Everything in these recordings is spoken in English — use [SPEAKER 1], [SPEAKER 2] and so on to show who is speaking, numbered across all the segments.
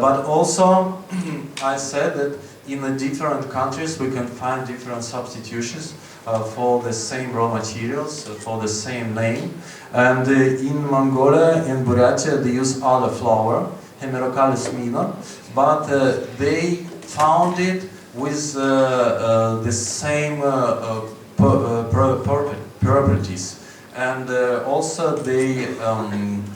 [SPEAKER 1] But also, I said that in the different countries we can find different substitutions for the same raw materials, for the same name. And in Mongolia, in Buryatia, they use other flower, Hemerocallis minor, but they found it with the same properties. And also they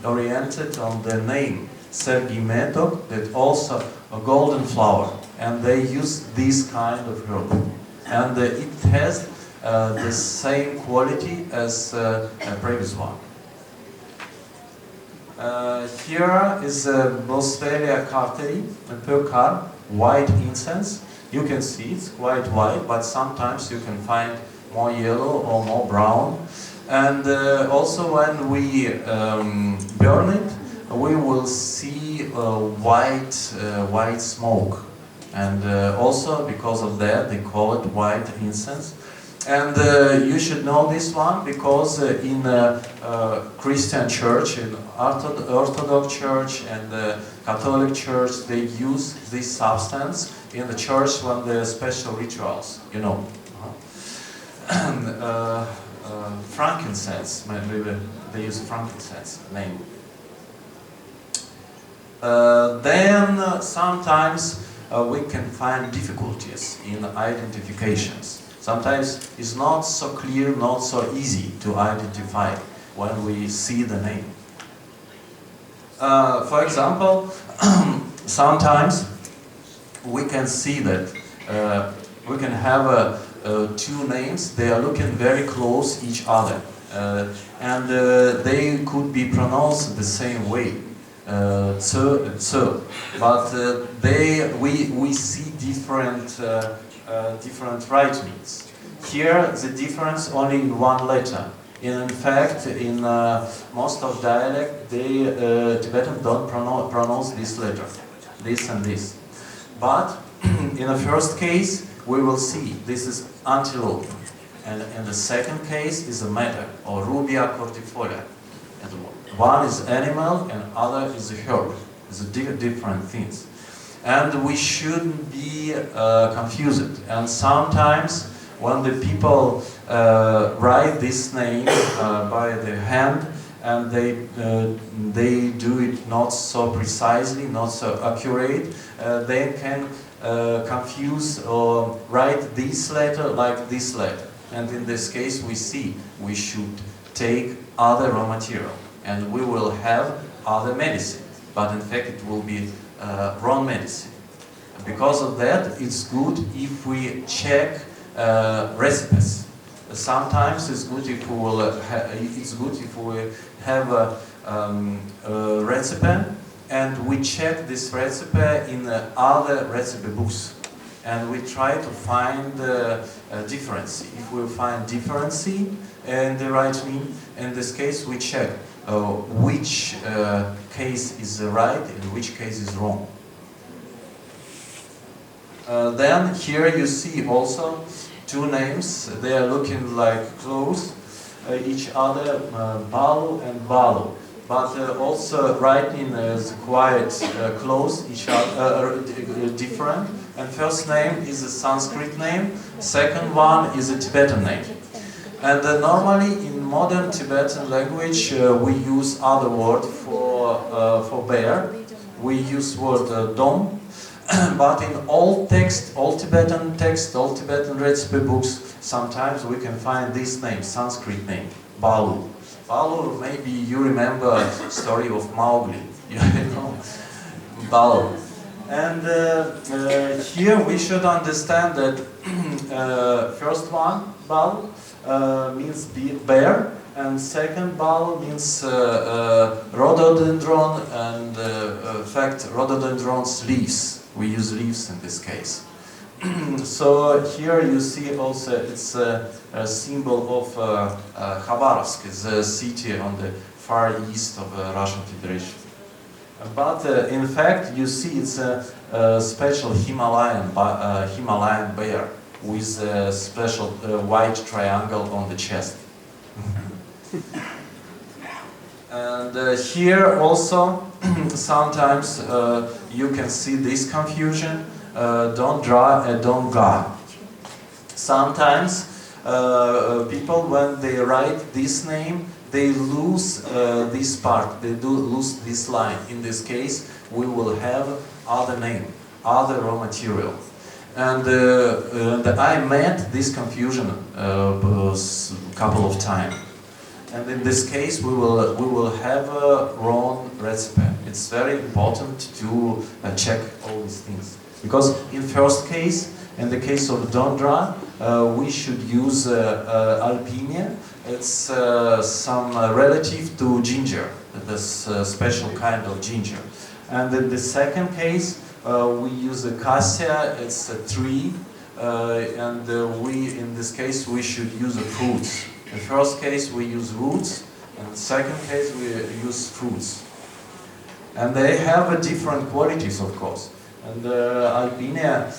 [SPEAKER 1] oriented on the name Sergei Metok, that also a golden flower, and they use this kind of herb, and it has the same quality as a previous one. Here is Boswellia carteri, a percar, white incense. You can see it's quite white, but sometimes you can find more yellow or more brown. And also when we burn it, we will see white smoke. And also because of that, they call it white incense. And you should know this one because in Christian church, in Orthodox church and Catholic church, they use this substance in the church when there are special rituals, you know. Frankincense, maybe they use frankincense name. Then sometimes we can find difficulties in identifications. Sometimes it's not so clear, not so easy to identify when we see the name. For example, sometimes we can see that we can have two names, they are looking very close each other, and they could be pronounced the same way, but we see different writings. Here the difference only in one letter. In fact, in most of dialect, Tibetans don't pronounce this letter, this and this. But in the first case, we will see this is antelope, and in the second case is a madder or Rubia cordifolia. And one is animal and other is a herb. It's different things, and we shouldn't be confused. And sometimes when the people write this name by the hand, and they do it not so precisely, not so accurate, they can confuse or write this letter like this letter. And in this case we see we should take other raw material and we will have other medicine, but in fact it will be wrong medicine. Because of that, it's good if we check recipes. Sometimes it's good if we will have a recipe, and we check this recipe in other recipe books, and we try to find a difference. If we find difference in the right name, in this case we check which case is right and which case is wrong. Then here you see also two names. They are looking like close each other, Balu and Balu. But also writing is quite close each other, different. And first name is a Sanskrit name, second one is a Tibetan name. And normally in modern Tibetan language we use other word for bear. We use word dom. But in old text, old Tibetan text, old Tibetan recipe books, sometimes we can find this name, Sanskrit name, Balu. Balu, maybe you remember the story of Mowgli, you know, Balu. And here we should understand that first one, Balu, means bear, and second Balu means rhododendron, and in fact rhododendron's leaves. We use leaves in this case. So here you see also it's a symbol of Khabarovsk, it's a city on the far east of Russian Federation. But in fact you see it's a special Himalayan bear with a special white triangle on the chest. And here also sometimes you can see this confusion, don't draw and don't ga. Sometimes people, when they write this name, they lose this part, they do lose this line. In this case, we will have other name, other raw material. And I met this confusion a couple of times. And in this case, we will have a wrong recipe. It's very important to check all these things. Because in first case, in the case of Dondra, we should use Alpinia. It's some relative to ginger, this special kind of ginger. And in the second case, we use a cassia. It's a tree, and we, in this case, we should use the fruits. In the first case, we use roots, and in the second case, we use fruits. And they have different qualities, of course. And Alpinia,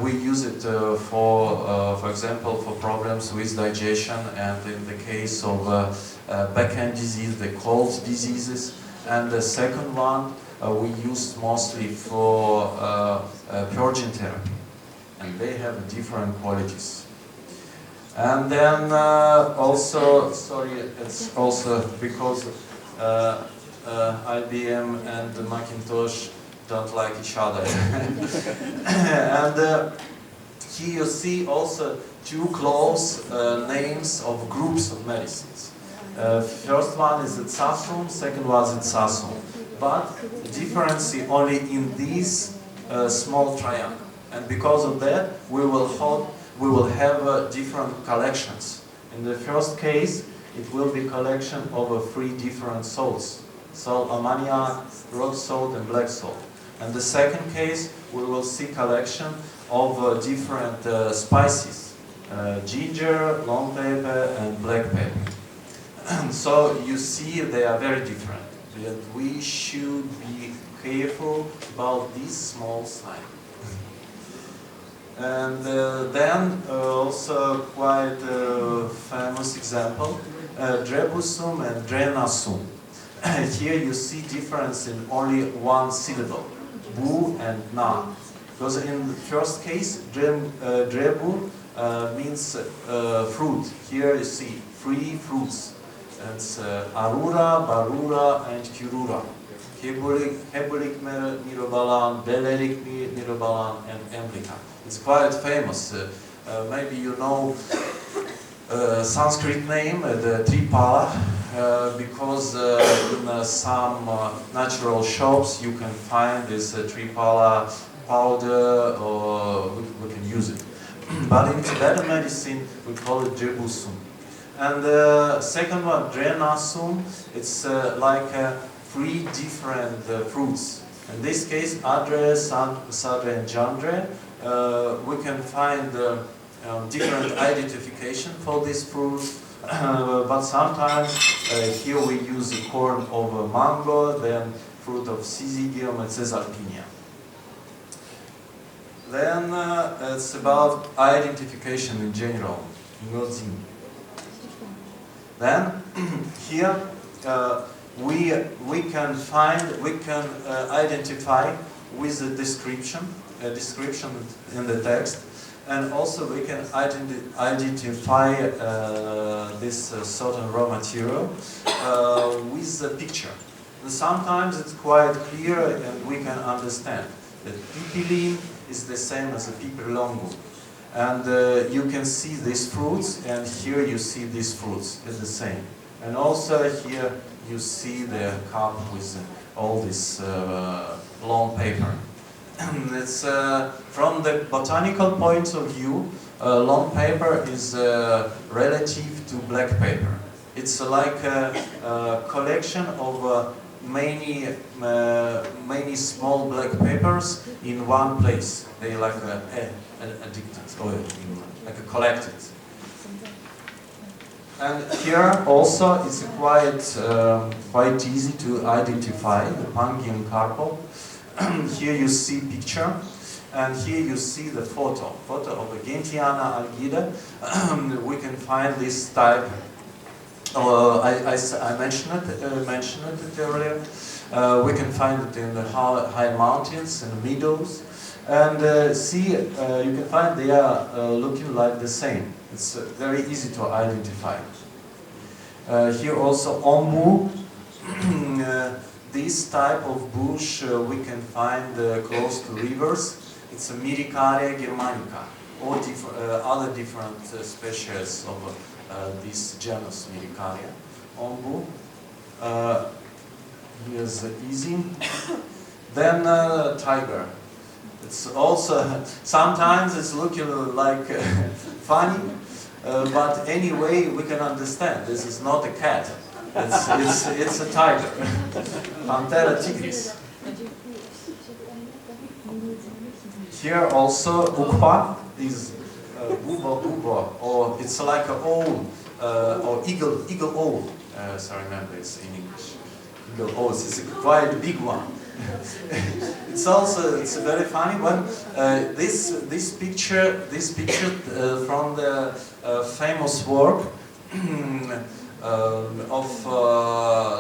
[SPEAKER 1] we use it for example, for problems with digestion, and in the case of back-end disease, the cold diseases. And the second one we use mostly for purging therapy, and they have different qualities. And then also, sorry, it's also because IBM and Macintosh don't like each other. And here you see also two close names of groups of medicines. First one is the Tsasum, second one is the Tsasum. But the difference is only in this small triangle. And because of that, we will have different collections. In the first case, it will be collection of 3 different salts. Salt, ammoniac, rock salt, and black salt. And the second case, we will see collection of different spices. Ginger, long pepper, and black pepper. So you see they are very different. And we should be careful about this small sign. And then also quite a famous example, Drebusum and Drenasum. Here you see difference in only one syllable, bu and na. Because in the first case, drebu means fruit. Here you see 3 fruits. It's Arura, Barura, and Curura. Hebulic Mirobalan, Beleric Mirobalan, and Emblica. It's quite famous. Maybe you know Sanskrit name, the Tripala, because in some natural shops you can find this Tripala powder, or we can use it. But in Tibetan medicine, we call it Drebusum. And the second one, Drenasum, it's like 3 different fruits. In this case, Adre, Sadre, and Jandre. We can find different identification for these fruits, but sometimes here we use the corn of mango, then fruit of Syzygium and Caesalpinia. Then it's about identification in general. Then here we can identify with the description in the text, and also we can identify this certain raw material with the picture. And sometimes it's quite clear and we can understand that pipiline is the same as a pipirlongum. And you can see these fruits, and here you see these fruits, it's the same. And also here you see the cup with all this long paper. It's from the botanical point of view, long paper is relative to black paper. It's like a collection of many small black papers in one place. They like addicted or like collected. And here also it's quite easy to identify the Pangium carpo. Here you see picture, and here you see the photo of the Gentiana algida. We can find this type. I mentioned it earlier. We can find it in the high mountains, in the meadows. And see, you can find they are looking like the same. It's very easy to identify. Here also ombu. This type of bush we can find close to rivers. It's a Myricaria germanica, or other different species of this genus Myricaria. Ombu. Here's easy. Then tiger. It's also, sometimes it's looking like funny, but anyway we can understand this is not a cat. It's a tiger. Panthera tigris. Here also ukpa is bubo, or it's like an owl, or eagle owl. So I remember it's in English. Eagle owl. It's a quite big one. It's very funny when this picture from the famous work of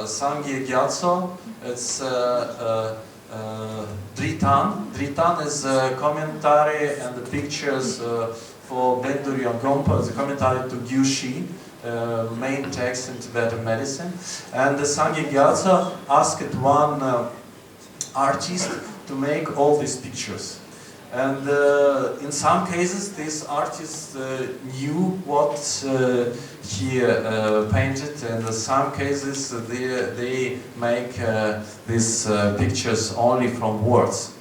[SPEAKER 1] Sangye Gyatso. It's Dritan. Dritan is a commentary and the pictures for Bendurion Gompa, the commentary to Gyushi, main text in Tibetan medicine. And the Sangye Gyatso asked one artist to make all these pictures. And in some cases, this artist knew what he painted, and in some cases they make these pictures only from words,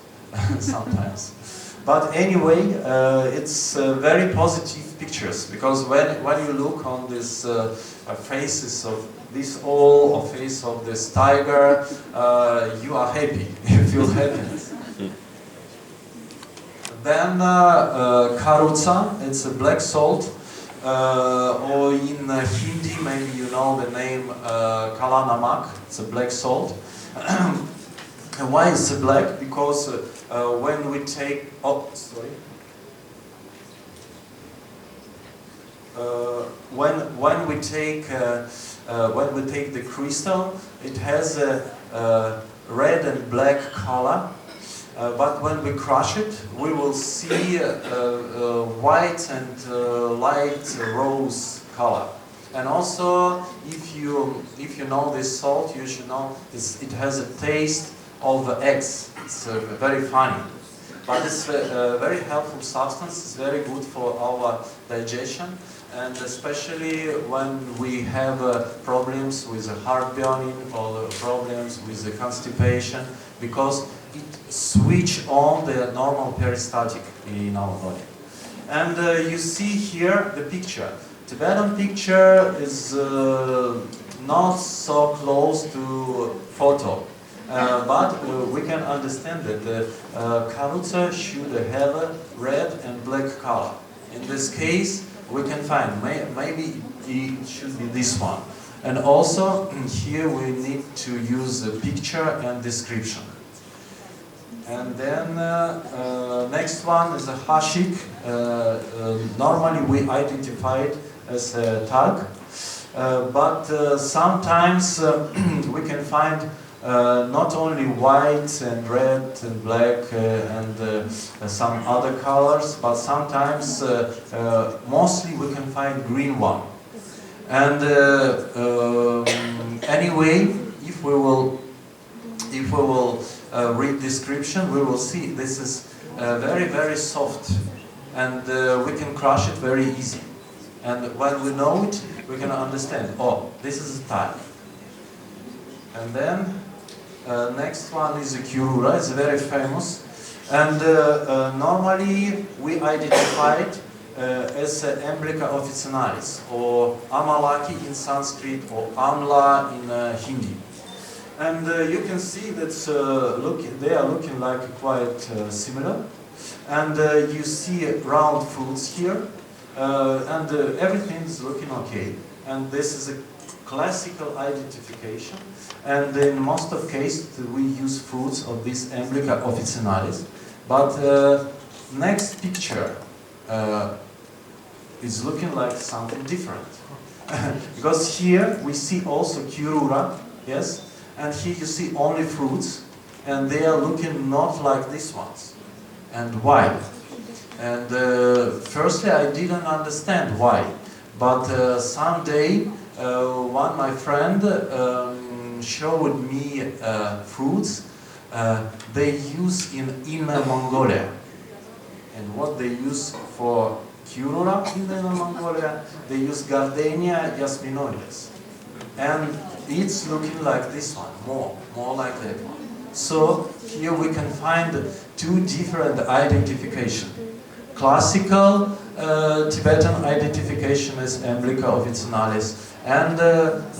[SPEAKER 1] sometimes. But anyway, it's very positive pictures, because when you look on these faces of this owl or face of this tiger, you are happy, you feel happiness. Then karuca, it's a black salt, or in Hindi maybe you know the name kala namak, it's a black salt. And why is it black? Because when we take, when we take the crystal, it has a red and black color. But when we crush it, we will see white and light rose color. And also, if you know this salt, you should know it has a taste of eggs. It's very funny. But it's a very helpful substance. It's very good for our digestion, and especially when we have problems with heartburning or problems with the constipation, because it switch on the normal peristaltic in our body. And you see here the picture. Tibetan picture is not so close to photo, but we can understand that the karuca should have a red and black color. In this case, we can find maybe it should be this one. And also here we need to use a picture and description. And then next one is a hashik. Normally we identify it as a tag, but sometimes we can find not only white and red and black and some other colors, but sometimes mostly we can find green one. And anyway, if we will read description, we will see this is very, very soft, and we can crush it very easy. And when we know it, we can understand, oh, this is a type. And then next one is a Kyurura. It's very famous, and normally we identify it as Emblica officinalis, or Amalaki in Sanskrit, or Amla in Hindi. And you can see that they are looking like quite similar. And you see round fruits here, and everything is looking okay. And this is a classical identification. And in most of cases, we use fruits of this Emblica officinalis. But next picture is looking like something different. Because here we see also Kyurura, yes? And here you see only fruits, and they are looking not like these ones. And why? And firstly, I didn't understand why. But someday, my friend showed me fruits they use in Inner Mongolia. And what they use for curula in Inner Mongolia, they use Gardenia jasminoides. And it's looking like this one, more like that one. So here we can find two different identifications. Classical Tibetan identification as Emblica officinalis, and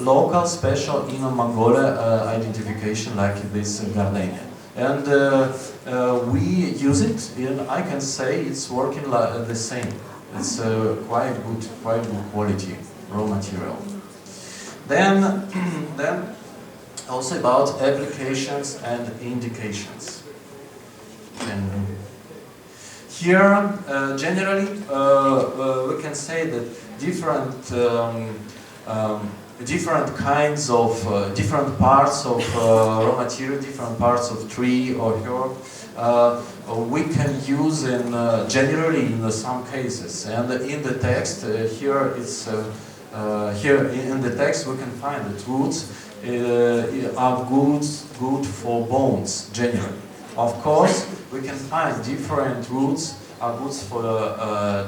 [SPEAKER 1] local special Inner Mongolia identification like this Gardenia. And we use it, and I can say it's working like the same. It's quite good quality raw material. Then also about applications and indications. And here, generally, we can say that different kinds of, different parts of raw material, different parts of tree or herb, we can use in generally in some cases. And in the text, here in the text we can find that roots are good for bones, generally. Of course, we can find different roots are good for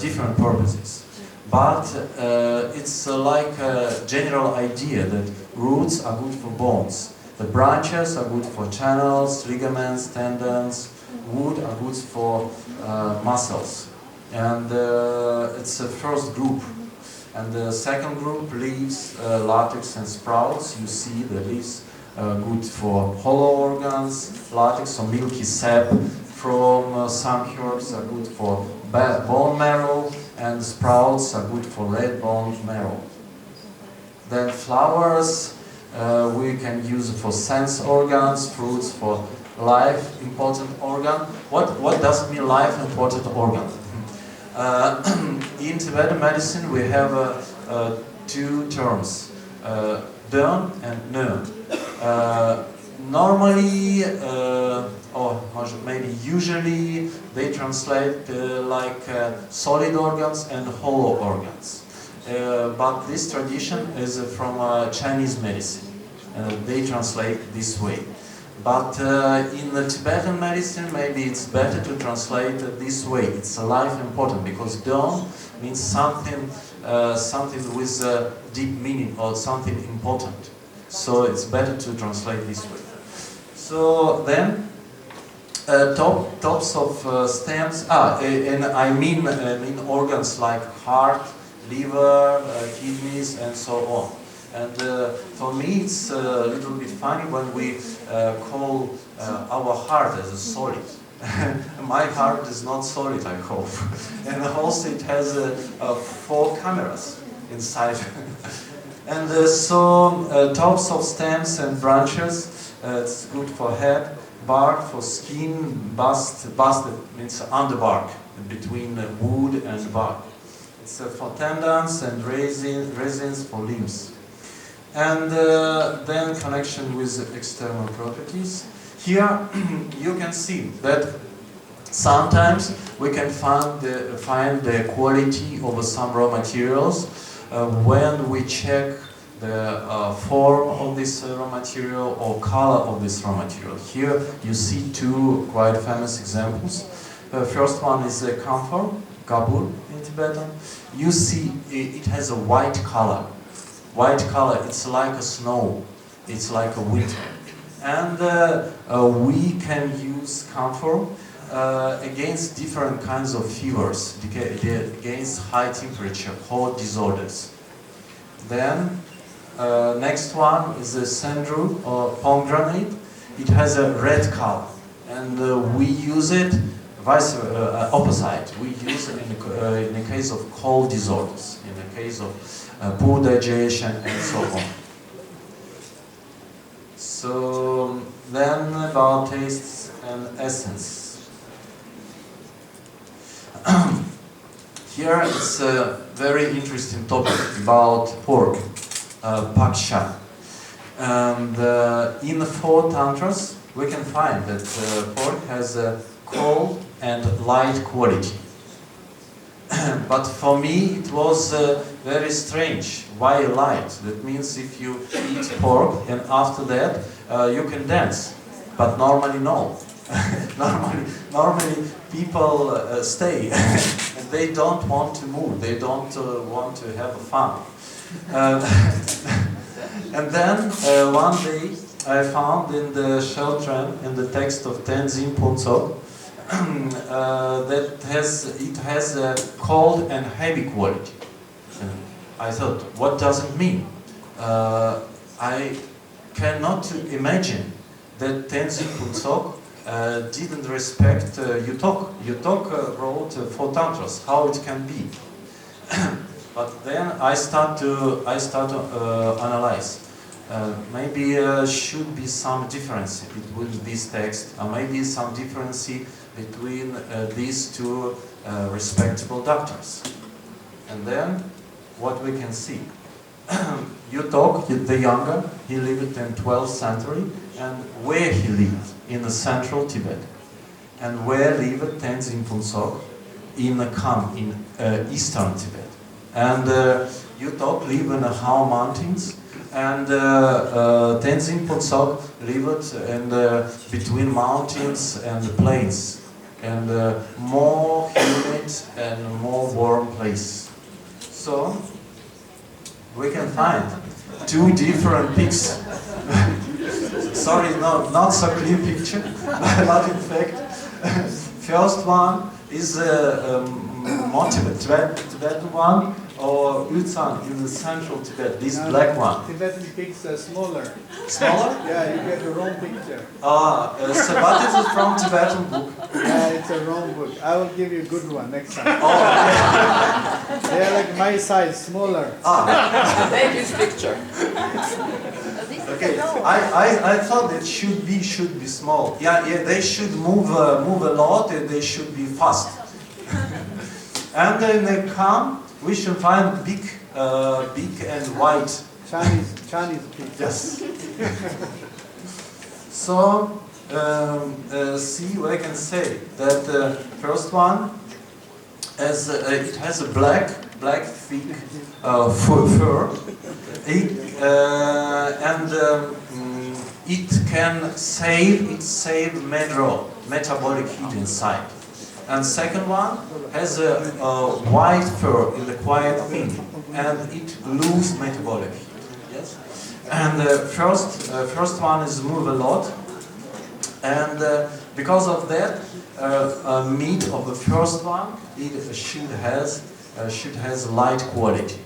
[SPEAKER 1] different purposes. But it's like a general idea that roots are good for bones. The branches are good for channels, ligaments, tendons. Wood are good for muscles. And it's the first group. And the second group, leaves, latex and sprouts. You see the leaves good for hollow organs, latex or milky sap from some herbs are good for bone marrow, and sprouts are good for red bone marrow. Then flowers we can use for sense organs, fruits for life important organ. What does it mean life important organ? In Tibetan medicine we have two terms, dön and nön. Normally, or maybe usually, they translate like solid organs and hollow organs. But this tradition is from Chinese medicine. They translate this way. But in the Tibetan medicine, maybe it's better to translate it this way. It's a life important because dön means something, something with a deep meaning or something important. So it's better to translate this way. So then, tops of stems. And I mean organs like heart, liver, kidneys, and so on. And for me, it's a little bit funny when we call our heart as a solid. My heart is not solid, I hope. And also it has 4 cameras inside. And so tops of stems and branches, it's good for head, bark for skin, bast means underbark, between wood and bark. It's for tendons and resins for limbs. And then connection with external properties. Here you can see that sometimes we can find the quality of some raw materials when we check the form of this raw material or color of this raw material. Here you see 2 quite famous examples. First one is camphor, kabul in Tibetan. You see it has a white color. White color, it's like a snow, it's like a winter. And we can use camphor against different kinds of fevers, against high temperature, hot disorders. Then, next one is the sandru or pomegranate. It has a red color, and we use it opposite. We use it in the case of cold disorders, in the case of poor digestion and so on. So then about tastes and essence. Here it's a very interesting topic about pork, paksha. And in the 4 tantras, we can find that pork has a cold and light quality. But for me, it was very strange. Why light? That means if you eat pork and after that you can dance. But normally no. normally people stay. And they don't want to move. They don't want to have fun. And then one day I found in the Sheltran, in the text of Tenzin Puntsok, that it has a cold and heavy quality. And I thought, what does it mean? I cannot imagine that Tenzin Puntsok didn't respect Yutok. Yutok wrote 4 tantras. How it can be? But then I start to analyze. Maybe should be some difference between these texts, or maybe some difference between these 2 respectable doctors. And then, what we can see. Yutok, the younger, he lived in 12th century, and where he lived? In the central Tibet. And where lived Tenzin Puntsok? In Kham, in eastern Tibet. And Yutok lived in the Hao Mountains, and Tenzin Puntsok lived in between mountains and the plains, and more humid and more warm place. So we can find 2 different peaks. Sorry, not so clear picture, but in fact, first one is more Tibetan one, or Ulsan in the central Tibet, this black one.
[SPEAKER 2] Tibetan peaks are smaller.
[SPEAKER 1] Smaller?
[SPEAKER 2] Yeah, you get the wrong picture.
[SPEAKER 1] So but it is from Tibetan book.
[SPEAKER 2] Yeah, it's a wrong book. I will give you a good one next time.
[SPEAKER 1] Oh, okay.
[SPEAKER 2] They are like my size, smaller.
[SPEAKER 3] Baby's picture.
[SPEAKER 1] Okay, I thought it should be small. Yeah, they should move a lot, and they should be fast. And in the Kham, we should find big and white.
[SPEAKER 2] Chinese peak.
[SPEAKER 1] Yes. So see, I can say that the first one, as it has a black thick fur. It can save metabolic heat inside. And second one has a white fur in the quiet thing, and it lose metabolic heat. Yes. And the first one is move a lot, and because of that, meat of the first one it should has light quality.